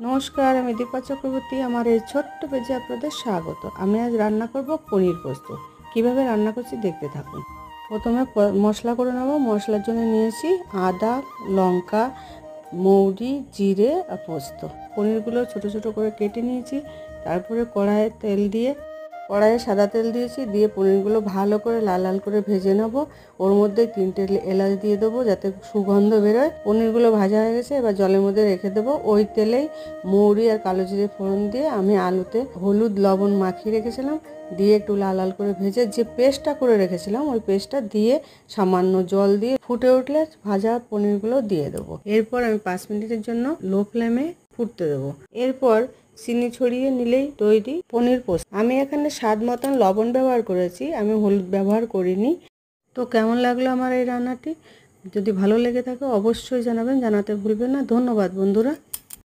নমস্কার, আমি দীপা চক্রবর্তী। আমার এই ছোট্ট পেজে আপনাদের স্বাগত। আমি আজ রান্না করব পনির পোস্ত। কিভাবে রান্না করছি দেখতে থাকুন। প্রথমে মশলা করে নেব। মশলার জন্য নিয়েছি আদা, লঙ্কা, মৌরি, জিরে আর পোস্ত। পনিরগুলো ছোট ছোট করে কেটে নিয়েছি। তারপরে কড়াইয়ে সাদা তেল দিয়েছি, দিয়ে পনিরগুলো ভালো করে লাল লাল করে ভেজে নেব। ওর মধ্যে 3টে এলাচ দিয়ে দেবো যাতে সুগন্ধ বেরোয়। পনিরগুলো ভাজা হয়ে গেছে, এবার জলের মধ্যে রেখে দেবো। ওই তেলেই মৌরি আর কালো জিরে ফোড়ন দিয়ে আমি আলুতে হলুদ লবণ মাখিয়ে রেখেছিলাম, দিয়ে একটু লাল লাল করে ভেজে যে পেস্টটা করে রেখেছিলাম ওই পেস্টটা দিয়ে সামান্য জল দিয়ে ফুটে উঠলে ভাজা পনিরগুলো দিয়ে দেবো। এরপর আমি 5 মিনিটের জন্য লো ফ্লেমে ফুটতে দেবো। এরপর চিনি ছড়িয়ে নিলেই তৈরি পনির পোস্ত। আমি এখানে স্বাদ মতন লবণ ব্যবহার করেছি, আমি হলুদ ব্যবহার করিনি। তো কেমন লাগলো আমার এই রান্নাটি? যদি ভালো লেগে থাকে অবশ্যই জানাবেন, জানাতে ভুলবেন না। ধন্যবাদ বন্ধুরা।